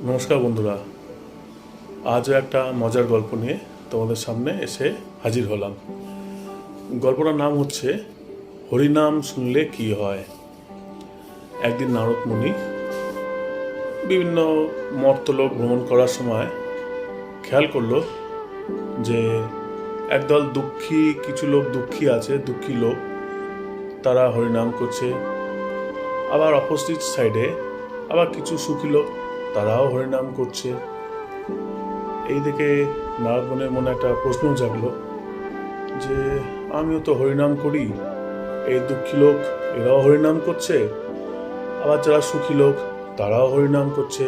নমস্কার বন্ধুরা, আজও একটা মজার গল্প নিয়ে তোমাদের সামনে এসে হাজির হলাম। গল্পটার নাম হচ্ছে হরিনাম শুনলে কি হয়। একদিন নারদ মুনি বিভিন্ন মর্তলোক ভ্রমণ করার সময় খেয়াল করলো যে একদল কিছু লোক দুঃখী লোক, তারা হরিনাম করছে। আবার অপোজিট সাইডে আবার কিছু সুখী লোক, তারাও হরিনাম করছে। এই দেখে নারদ মুনির মনে একটা প্রশ্ন জাগলো যে আমিও তো হরিনাম করি, এই দুঃখী লোক এরাও হরিনাম করছে, আবার যারা সুখী লোক তারাও হরিনাম করছে,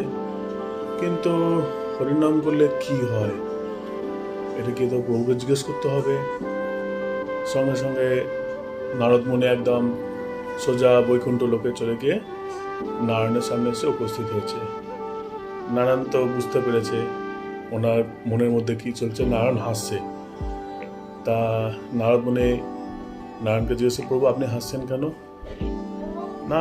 কিন্তু হরিনাম করলে কি হয়? এটা কি তো প্রভুকে জিজ্ঞেস করতে হবে। সঙ্গে সঙ্গে নারদ মুনি একদম সোজা বৈকুণ্ঠ লোকে চলে গিয়ে নারায়ণের সামনে এসে উপস্থিত হয়েছে। নারায়ণ তো বুঝতে পেরেছে ওনার মনের মধ্যে কি চলছে। নারায়ণ হাসছে। তা নারদ মুনি নারায়ণকে জিজ্ঞেস, প্রভু আপনি হাসছেন কেন? না,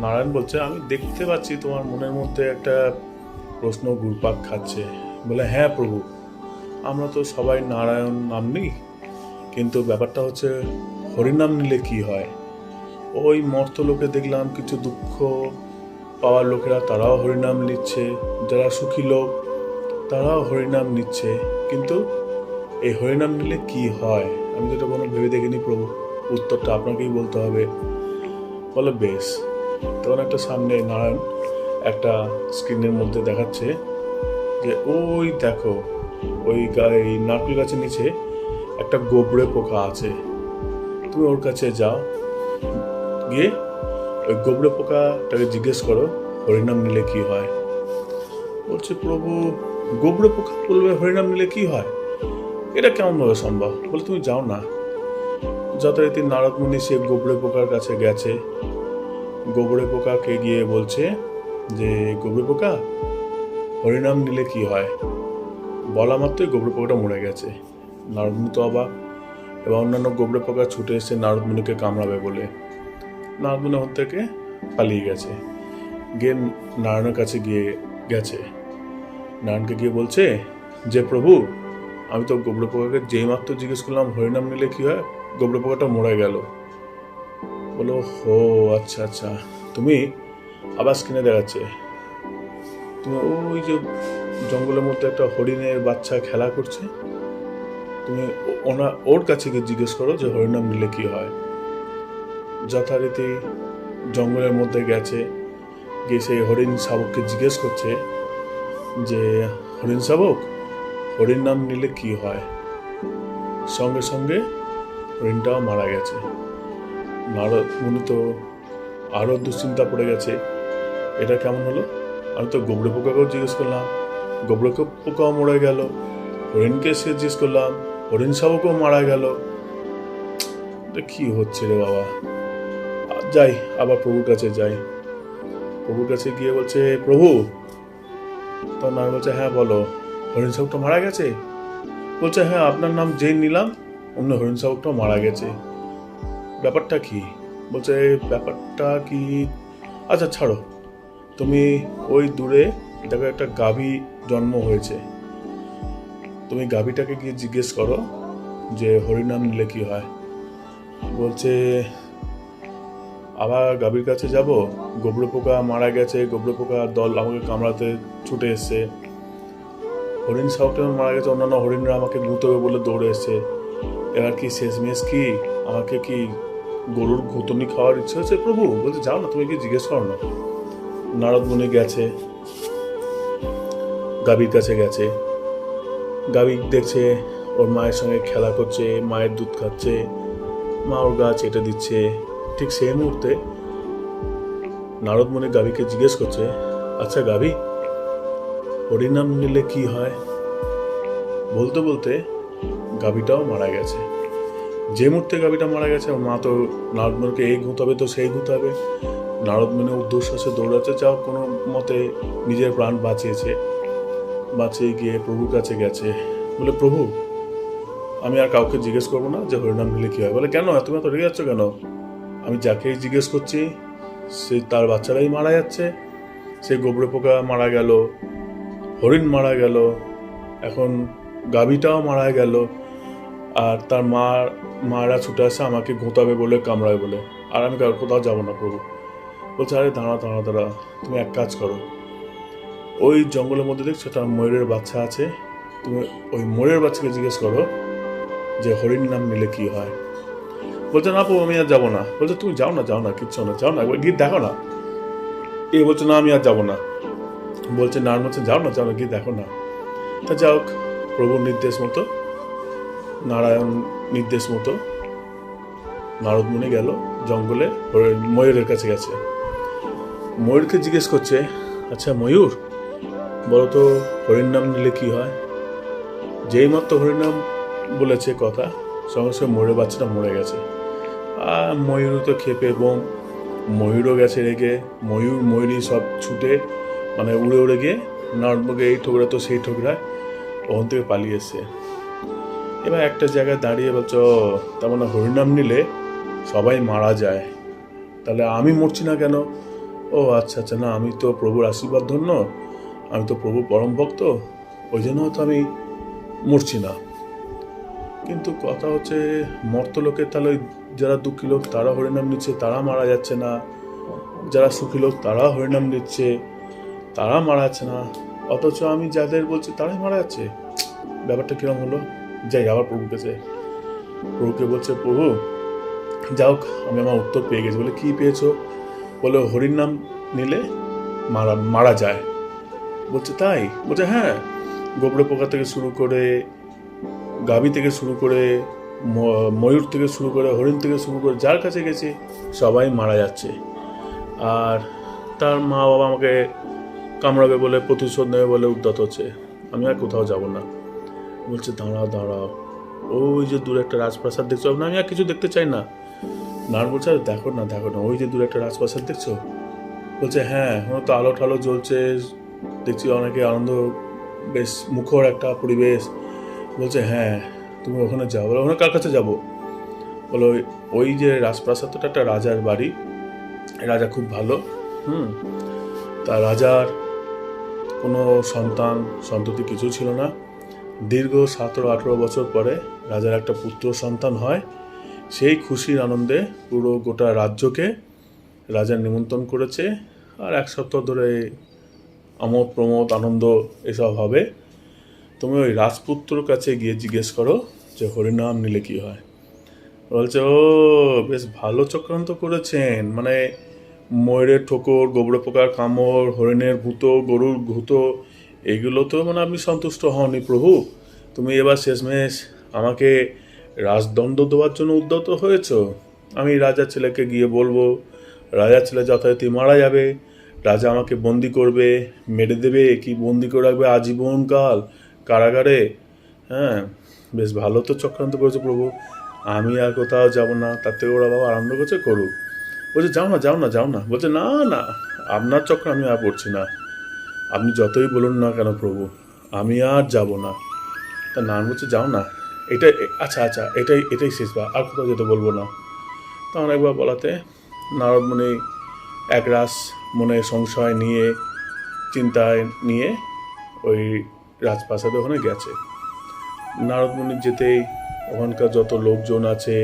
নারায়ণ বলছে, আমি দেখতে পাচ্ছি তোমার মনের মধ্যে একটা প্রশ্ন ঘুরপাক খাচ্ছে। বলে, হ্যাঁ প্রভু, আমরা তো সবাই নারায়ণ নাম নিই, কিন্তু ব্যাপারটা হচ্ছে হরিনাম নিলে কি হয়। ওই মর্তলোকে দেখলাম কিছু দুঃখ পাওয়ার লোকেরা তারাও হরিনাম নিচ্ছে, যারা সুখী লোক তারাও হরিনাম নিচ্ছে, কিন্তু এই হরিনাম নিলে কি হয় আমি তো এটা কোনো ভেবে দেখিনি প্রভু, উত্তরটা আপনাকেই বলতে হবে। বলো বেশ। তখন একটা সামনে নারায়ণ একটা স্ক্রিনের মধ্যে দেখাচ্ছে যে ওই দেখো, ওই নারকেল গাছের নিচে একটা গোবরে পোকা আছে, তুমি ওর কাছে যাও, গিয়ে ওই গোবরে পোকাটাকে জিজ্ঞেস করো হরিনাম নিলে কি হয়। বলছে, প্রভু গোবরে পোকা বলবে হরিনাম নিলে কি হয়? এটা কেমনভাবে সম্ভব? বলে, তুমি যাও না। যথারীতি নারদ মুনি সে গোবরে পোকার কাছে গেছে। গোবরে পোকাকে গিয়ে বলছে যে গোবরে পোকা হরিনাম নিলে কি হয়। বলা মাত্রই গোবরে পোকাটা মরে গেছে। নারদ মুনি তো অবাক, এবং অন্যান্য গোবরে পোকা ছুটে এসে নারদ মুনিকে কামড়াবে বলে নারদ মুনি ওখান থেকে পালিয়ে গেছে। গিয়ে নারায়ণের কাছে গেছে। নারায়ণকে গিয়ে বলছে যে প্রভু, আমি তো গোবরে পোকাকে যেই মাত্র জিজ্ঞেস করলাম হরিনাম নিলে কি হয়, গোবরে পোকাটা মরে গেল। বলো, হো আচ্ছা আচ্ছা। তুমি আবার স্ক্রিনে দেখাচ্ছে, তুমি ওই যে জঙ্গলের মধ্যে একটা হরিণের বাচ্চা খেলা করছে, তুমি ওর কাছে গিয়ে জিজ্ঞেস করো যে হরিনাম নিলে কি হয়। যথারীতি জঙ্গলের মধ্যে গেছে, গিয়ে সেই হরিণ শাবককে জিজ্ঞেস করছে যে হরিণ শাবক, হরিণ নাম নিলে কি হয়। সঙ্গে সঙ্গে হরিণটাও মারা গেছে। নারদ মুনি তো আরো দুশ্চিন্তা পড়ে গেছে, এটা কেমন হলো? আমি তো গোবরে পোকাকেও জিজ্ঞেস করলাম, গোবরে পোকাও মরে গেল। হরিণকে সে জিজ্ঞেস করলাম, হরিণ শাবকও মারা গেল। কি হচ্ছে রে বাবা। যাই, আবার প্রভুর কাছে যাই। প্রভুর কাছে গিয়ে বলছে, প্রভু। তখন নারদ বলছে, হ্যাঁ বলো, হরিণ শাবকটা মারা গেছে? বলছে, হ্যাঁ, আপনার নাম যেই নিলাম অন্য হরিণ শাবকটাও মারা গেছে। ব্যাপারটা কি? বলছে, ব্যাপারটা কি, আচ্ছা ছাড়ো, তুমি ওই দূরে দেখো একটা গাভী জন্ম হয়েছে, তুমি গাভীটাকে গিয়ে জিজ্ঞেস করো যে হরিনাম নিলে কি হয়। বলছে, আবার গাভীর কাছে যাব, গোবরে পোকা মারা গেছে, গোবরে পোকা দল আমাকে কামড়াতে ছুটে এসছে, হরিণ শাবকটা মারা গেছে, অন্যান্য হরিণরা আমাকে গুঁতবে বলে দৌড়ে এসছে, এবার কি শেষমেশ কি আমাকে কি গরুর ঘুতনি খাওয়ার ইচ্ছে হচ্ছে প্রভু? বলছে, যাও না, তুমি কি জিজ্ঞেস করো না। নারদ মুনি গেছে, গাভীর কাছে গেছে। গাভী দেখছে ওর মায়ের সঙ্গে খেলা করছে, মায়ের দুধ খাচ্ছে, মা ওর গা চেটে দিচ্ছে। ঠিক সেই মুহূর্তে নারদ মুনি গাভীকে জিজ্ঞেস করছে, আচ্ছা গাভী, হরিনাম নিলে কি হয়? বলতে বলতে গাভীটাও মারা গেছে। যে মুহূর্তে গাভীটা মারা গেছে, মা তো নারদ মুনিকে এই ঘুঁতাবে তো সেই ঘুঁতাবে। নারদ মুনি উদ্ধশ্বাসে দৌড়াচ্ছে, যাও কোনো মতে নিজের প্রাণ বাঁচিয়ে গিয়ে প্রভুর কাছে গেছে। বলে, প্রভু, আমি আর কাউকে জিজ্ঞেস করবো না যে হরিনাম নিলে কি হয়। বলে, কেন তুমি এত রেগে যাচ্ছ কেন? আমি যাকেই জিজ্ঞেস করছি সে তার বাচ্চারাই মারা যাচ্ছে, সেই গোবরে পোকা মারা গেল, হরিণ মারা গেল, এখন গাভীটাও মারা গেল, আর তার মারা ছুটে আসে আমাকে ঘোঁতাবে বলে, কামড়াবে বলে, আর আমি কোথাও যাবো না প্রভু। বলছে, আরে দাঁড়া দাঁড়া দাঁড়া, তুমি এক কাজ করো, ওই জঙ্গলের মধ্যে দেখছো একটা ময়ূরের বাচ্চা আছে, তুমি ওই ময়ূরের বাচ্চাকে জিজ্ঞেস করো যে হরিণ নাম নিলে কি হয়। বলছে, না প্রভু আমি আর যাবো না। বলছে, তুমি যাও না কিচ্ছু না, যাও না, একবার গিয়ে দেখো না। এ বলছে, না আমি আর যাবো না। বলছে, নারায়ণ বলছে, যাও না গিয়ে দেখো না। তা যাই হোক, প্রভুর নির্দেশ মতো, নারায়ণ নির্দেশ মতো নারদ মুনি গেল জঙ্গলে, ময়ূরের কাছে গেছে। ময়ূরকে জিজ্ঞেস করছে, আচ্ছা ময়ূর বলো তো হরিণ নাম নিলে কি হয়? যেই মাত্র হরিণ নাম বলেছে কথা, সঙ্গে সঙ্গে ময়ূরের বাচ্চাটা মরে গেছে। আর ময়ূর তো খেপে বোম, ময়ূরও গেছে রেগে, ময়ূরী সব ছুটে মানে উড়ে উড়ে গিয়ে নারদকে এই ঠোকরা তো সেই ঠোকরায় ওখান থেকে পালিয়ে এসছে। এবার একটা জায়গায় দাঁড়িয়ে বলছ, তার মানে হরিনাম নিলে সবাই মারা যায়, তাহলে আমি মরছি না কেন? ও আচ্ছা আচ্ছা, না আমি তো প্রভুর আশীর্বাদ ধন্য, আমি তো প্রভুর পরম ভক্ত, ওই জন্য হয়তো আমি মরছি না। কিন্তু কথা হচ্ছে মর্তলোকের তাহলে যারা দুঃখী লোক তারা হরিনাম নিচ্ছে, তারা মারা যাচ্ছে না, যারা সুখী লোক তারা হরিনাম নিচ্ছে, তারা মারা যাচ্ছে না, অথচ আমি যাদের বলছি তারাই মারা যাচ্ছে। ব্যাপারটা কিরম হলো? যাই আবার প্রভুকে বলছে, প্রভু যাও, আমি আমার উত্তর পেয়ে গেছি। বলে, কি পেয়েছো? বলে, হরির নাম নিলে মারা যায়। বলছে, তাই? বলছে, হ্যাঁ, গোবরে পোকা থেকে শুরু করে, গাভী থেকে শুরু করে, ময়ূর থেকে শুরু করে, হরিণ থেকে শুরু করে, যার কাছে গেছি সবাই মারা যাচ্ছে। আর তার মা বাবা আমাকে কামড়াবে বলে, প্রতিশোধ নেবে বলে উদ্যত হচ্ছে, আমি আর কোথাও যাব না। বলছে, দাঁড়াও, ওই যে দূরে একটা রাজপ্রাসাদ দেখছো? না আমি আর কিছু দেখতে চাই না। নারায়ণ বলছে, দেখো না, ওই যে দূরে একটা রাজপ্রাসাদ দেখছো? বলছে, হ্যাঁ, তো আলো ঠালো জ্বলছে, দেখছি অনেকে আনন্দ, বেশ মুখর একটা পরিবেশ। বলছে, হ্যাঁ, তুমি ওখানে যাও। বলো, ওখানে কার কাছে যাবো? বলো, ওই যে রাজপ্রাসাদটা একটা রাজার বাড়ি, রাজা খুব ভালো, তা রাজার কোনো সন্ততি কিছু ছিল না। দীর্ঘ 17-18 বছর পরে রাজার একটা পুত্র সন্তান হয়। সেই খুশির আনন্দে পুরো গোটা রাজ্যকে রাজার নিমন্ত্রণ করেছে, আর 1 সপ্তাহ ধরে আমোদ প্রমোদ আনন্দ এসব হবে। তুমি ওই রাজপুত্রর কাছে গিয়ে জিজ্ঞেস করো যে হরিনাম নিলে কি হয়। বলছে, ও বেশ ভালো চক্রান্ত করেছেন, মানে ময়ূরের ঠোকর, গোবরে পোকার কামড়, হরিণের ভূতো, গরুর ভূতো, এগুলো তো মানে আপনি সন্তুষ্ট হননি প্রভু। তুমি এবার শেষমেশ আমাকে রাজদণ্ড দেওয়ার জন্য উদ্যত হয়েছ। আমি রাজার ছেলেকে গিয়ে বলবো, রাজার ছেলে যথারীতি মারা যাবে, রাজা আমাকে বন্দি করবে, মেরে দেবে, কি বন্দি করে রাখবে আজীবনকাল কারাগারে। হ্যাঁ, বেশ ভালো তো চক্রান্ত করেছে প্রভু, আমি আর কোথাও যাব না, তার থেকে ওরা বাবা আনন্দ করছে, করুক। বলছে, যাও না। বলছে, না আপনার চক্র আমি আর পড়ছি না, আপনি যতই বলুন না কেন প্রভু, আমি আর যাব না। তা নারায়ণ বলছে, যাও না, আচ্ছা এটাই শেষবার, আর কোথাও যেতে বলবো না। তখন একবার বলাতে নারদ মুনি একরাশ মনে সংশয় নিয়ে, চিন্তায় নিয়ে ওই রাজপ্রাসাদে ওখানে গেছে। নারদ মুনি যেতেই ওখানকার যত লোকজন আছে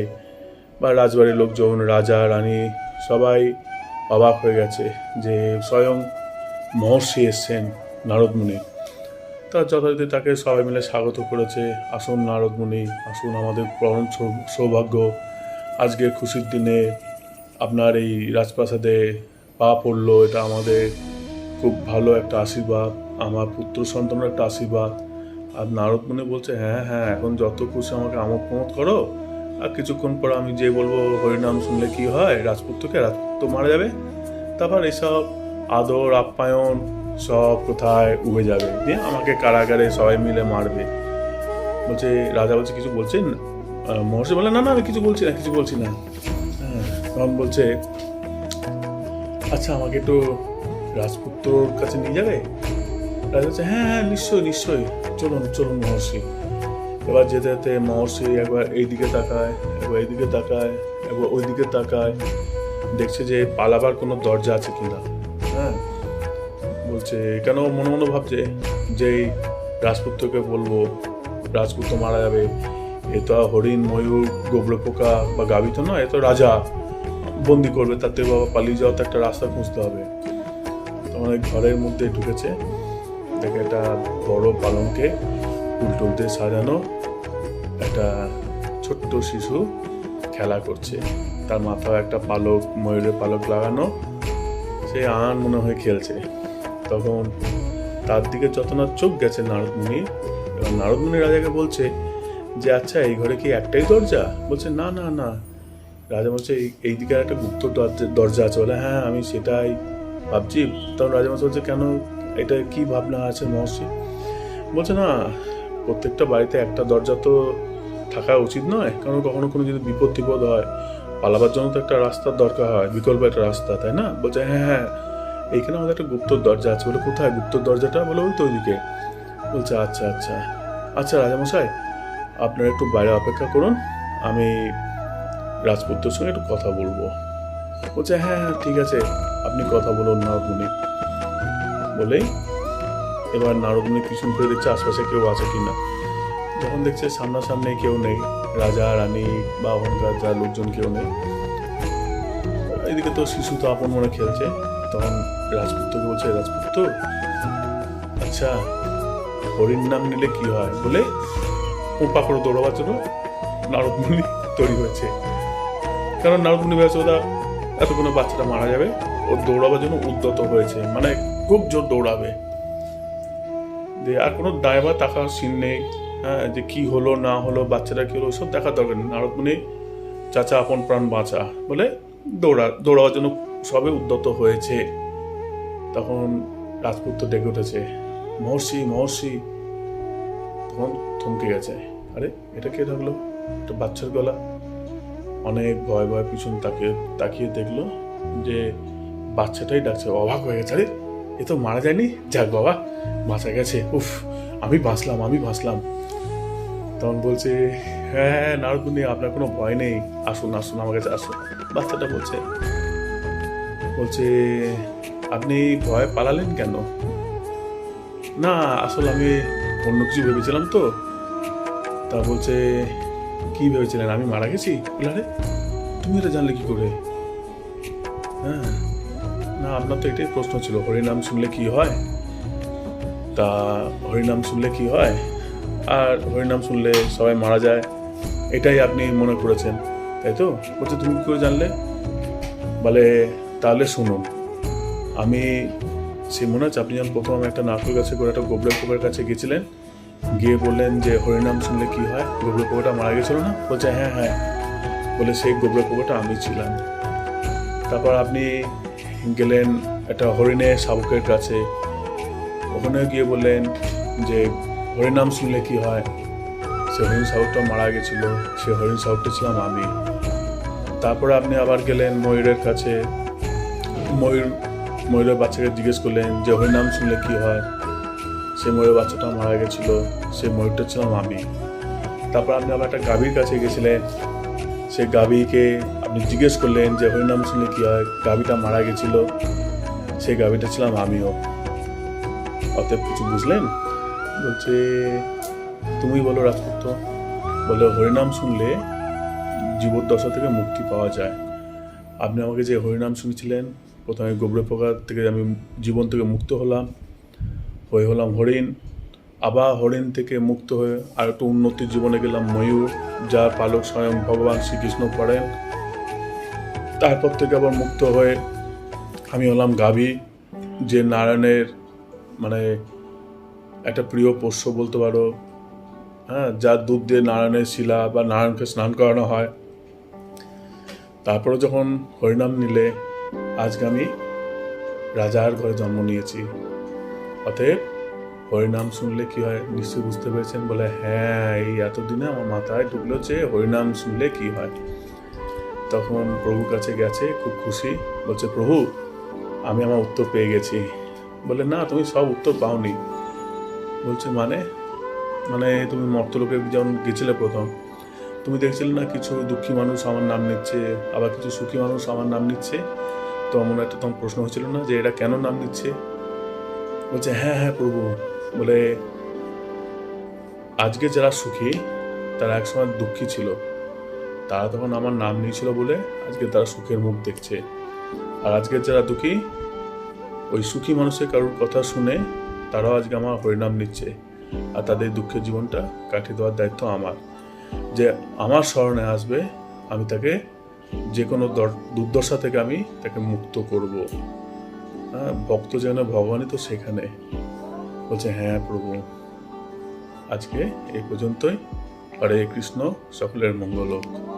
বা রাজবাড়ির লোকজন, রাজা রানী, সবাই অবাক হয়ে গেছে যে স্বয়ং মহর্ষি এসছেন নারদ মুনি। তার যথারীতি তাকে সবাই মিলে স্বাগত করেছে, আসুন নারদ মুনি, আসুন, আমাদের পরম সৌভাগ্য, আজকে খুশির দিনে আপনার এই রাজপ্রাসাদে পা পড়লো, এটা আমাদের খুব ভালো একটা আশীর্বাদ, আমার পুত্র সন্তানের একটা আশীর্বাদ। আর নারদ মুনি বলছে, হ্যাঁ, এখন যত খুশি আমাকে আমোদ প্রমোদ করো, আর কিছুক্ষণ পর আমি যে বলবো হরিনাম শুনলে কি হয়, রাজপুত্র মারা যাবে, তারপর এইসব আদর আপ্যায়ন সব কোথায় উবে যাবে, দিয়ে আমাকে কারাগারে সবাই মিলে মারবে। বলছে, রাজা বলছে, কিছু বলছেন? মহর্ষি বলে, না আমি কিছু বলছি না। তখন বলছে, আচ্ছা আমাকে একটু রাজপুত্রর কাছে নিয়ে যাবে? রাজা বলছে, হ্যাঁ নিশ্চয়ই, চলুন মহর্ষি। এবার যেতে যেতে মহর্ষি একবার এইদিকে তাকায়, একবার এইদিকে তাকায়, একবার ওইদিকে তাকায়, দেখছে যে পালাবার কোনো দরজা আছে কিনা। হ্যাঁ, বলছে কেন মনে মনে ভাবছে যে এই রাজপুত্রকে বলবো, রাজপুত্র মারা যাবে, এ তো হরিণ, ময়ূর, গোবরে পোকা বা গাভী তো নয়, এ তো রাজা, বন্দি করবে, তাতে বাবা পালিয়ে যাওয়া তো একটা রাস্তা খুঁজতে হবে। তখন ওই ঘরের মধ্যে ঢুকেছে, দেখে একটা বড় পালঙ্কে উল্টো দিয়ে সাজানো একটা ছোট্ট শিশু খেলা করছে, তার মাথায় একটা পালক, ময়ূরের পালক লাগানো, সে আন মনে হয় খেলছে। তখন তার দিকে যত না চোখ গেছে নারদমুনি, এবং নারদমুনি রাজাকে বলছে যে আচ্ছা এই ঘরে কি একটাই দরজা? বলছে না না না। রাজা বলছে এই দিকে একটা গুপ্ত দরজা আছে। বলে হ্যাঁ আমি সেটাই ভাবছি। তখন রাজামশাই বলছে কেন, এটা কি ভাবনা আছে মহর্ষি? বলছে না, প্রত্যেকটা বাড়িতে একটা দরজা তো থাকা উচিত নয়, কারণ কখনো কোনো যদি বিপদ হয়, পালাবার জন্য তো একটা রাস্তার দরকার হয়, বিকল্প একটা রাস্তা, তাই না? বলছে হ্যাঁ হ্যাঁ, এইখানে আমাদের একটা গুপ্ত দরজা আছে। বলে কোথায় গুপ্ত দরজাটা? বলে ওই তো ওইদিকে। বলছে আচ্ছা আচ্ছা আচ্ছা রাজামশাই, আপনারা একটু বাইরে অপেক্ষা করুন, আমি রাজপুত্রের সঙ্গে একটু কথা বলবো। বলছে হ্যাঁ হ্যাঁ ঠিক আছে, আপনি কথা বলুন নারদমুনি। বলেই এবার নারদমুনি পিছন ফিরে দেখছে আশপাশে কেউ আছে কিনা। যখন দেখছে সামনাসামনি কেউ নেই, রাজা রানী বা ওখানকার যা লোকজন কেউ নেই, এদিকে তো শিশু তো আপন মনে খেলছে। তখন রাজপুত্রকে বলছে রাজপুত্র, আচ্ছা হরিণ নাম নিলে কি হয়? বলে পোপা করে দৌড়াবার জন্য নারদমুনি তৈরি হয়েছে। কারণ নারদমুনি ভেবেছে ওরা এতক্ষণে বাচ্চাটা মারা যাবে, ও দৌড়াবার জন্য উদ্যত হয়েছে, মানে খুব জোর দৌড়াবে। আর কোনো দায়বা তাকার সিন নেই, হ্যাঁ, যে কি হলো না হলো, বাচ্চাটা কি হলো, সব দেখার দরকার নেই। নারদমুনি চাচা আপন প্রাণ বাঁচা বলে দৌড়াবার জন্য সবে উদ্যত হয়েছে। তখন রাজপুত্র ডেকে উঠেছে মহর্ষি মহর্ষি। তখন থমকে গেছে, আরে এটা কে থাকলো, একটা বাচ্চার গলা। অনেক ভয় ভয় পিছন তাকিয়ে দেখলো যে বাচ্চাটাই ডাকছে। অবাক হয়ে গেছে, আরে এ তো মারা যায়নি, যাক বাবা বাঁচা গেছে, উফ আমি বাঁচলাম। তখন বলছে হ্যাঁ নারদমুনি, আপনার কোনো ভয় নেই, আসুন আসুন আমার কাছে আসুন। বাচ্চাটা বলছে আপনি ভয় পালালেন কেন? না আসলে আমি অন্য কিছু ভেবেছিলাম তো। তা বলছে কি ভেবেছিলেন, আমি মারা গেছি? আরে তুমি এটা জানলে কি করে? হ্যাঁ না, আপনার তো এটাই প্রশ্ন ছিল, হরিনাম শুনলে কি হয়। তা হরিনাম শুনলে কি হয়, আর হরিনাম শুনলে সবাই মারা যায়, এটাই আপনি মনে করেছেন তাই তো? বলছে তুমি কি করে জানলে? বলে তাহলে শুনুন, আমি সে মনে আছে আপনি যখন প্রথম একটা নারকেল গাছে করে একটা গোবরে পোকার কাছে গেছিলেন, গিয়ে বললেন যে হরিনাম শুনলে কি হয়, গোবরে পোকাটা মারা গেছিল না? বলছে হ্যাঁ হ্যাঁ। বলে সেই গোবরে পোকাটা আমি ছিলাম। তারপর আপনি গেলেন একটা হরিণের শাবকের কাছে, ওখানে গিয়ে বললেন যে হরিনাম শুনলে কি হয়, সে হরিণ শাবকটা মারা গেছিল, সে হরিণ শাবকটা ছিলাম আমি। তারপরে আপনি আবার গেলেন ময়ূরের কাছে, ময়ূরের বাচ্চাকে জিজ্ঞেস করলেন যে হরিনাম শুনলে কি হয়, সে ময়ূরের বাচ্চাটা মারা গেছিল, সে ময়ূরটা ছিলাম আমি। তারপর আপনি আবার একটা গাভীর কাছে গেছিলেন, সে গাভীকে আপনি জিজ্ঞেস করলেন যে হরিনাম শুনলে কি হয়, গাভীটা মারা গেছিল, সেই গাভীটা ছিলাম আমিও। অতএব কিছু বুঝলেন? বলছে তুমি বলো রাজপুত্র। বলে হরিনাম শুনলে জীবদ্দশা থেকে মুক্তি পাওয়া যায়। আপনি আমাকে যে হরিনাম শুনেছিলেন, প্রথমে গোবরে পোকা থেকে আমি জীবন থেকে মুক্ত হলাম হরিণ, আবার হরিণ থেকে মুক্ত হয়ে আর একটু উন্নতির জীবনে গেলাম ময়ূর, যার পালক স্বয়ং ভগবান শ্রীকৃষ্ণ পড়েন। তারপর থেকে আবার মুক্ত হয়ে আমি হলাম গাভী, যে নারায়ণের মানে একটা প্রিয় পোষ্য বলতে পারো, হ্যাঁ, যার দুধ দিয়ে নারায়ণের শিলা বা নারায়ণকে স্নান করানো হয়। তারপরে যখন হরিনাম নিলে আজকে আমি রাজার ঘরে জন্ম নিয়েছি। অতএব হরিনাম শুনলে কি হয় নিশ্চয়ই বুঝতে পেরেছেন। বলে হ্যাঁ, এই এতদিনে আমার মাথায় ঢুকলো যে হরিনাম শুনলে কি হয়। তখন প্রভুর কাছে গেছে, খুব খুশি, বলছে প্রভু আমি আমার উত্তর পেয়ে গেছি। বলে না, তুমি সব উত্তর পাওনি। বলছে মানে তুমি মর্তলোকে যখন গেছিলে প্রথম, তুমি দেখছিলে না কিছু দুঃখী মানুষ আমার নাম নিচ্ছে, আবার কিছু সুখী মানুষ আমার নাম নিচ্ছে, তো মনে একটা তখন প্রশ্ন হয়েছিল না যে এরা কেন নাম নিচ্ছে? বলছে হ্যাঁ হ্যাঁ প্রভু। বলে আজকে যারা সুখী তারা একসময় দুঃখী ছিল, তারা তখন আমার নাম নিয়েছিল বলে আজকে তারা সুখের মুখ দেখছে। আর আজকের যারা দুঃখী, ওই সুখী মানুষের কারোর কথা শুনে তারাও আজকে আমার হরিনাম নিচ্ছে, আর তাদের দুঃখের জীবনটা কাটিয়ে দেওয়ার দায়িত্ব আমার। যে আমার স্মরণে আসবে, আমি তাকে যে কোনো দুর্দশা থেকে আমি তাকে মুক্ত করব। হ্যাঁ, ভক্ত যেন ভগবানই তো সেখানে। বলছে হ্যাঁ প্রভু। আজকে এই পর্যন্তই। হরে কৃষ্ণ, সকলের মঙ্গল হোক।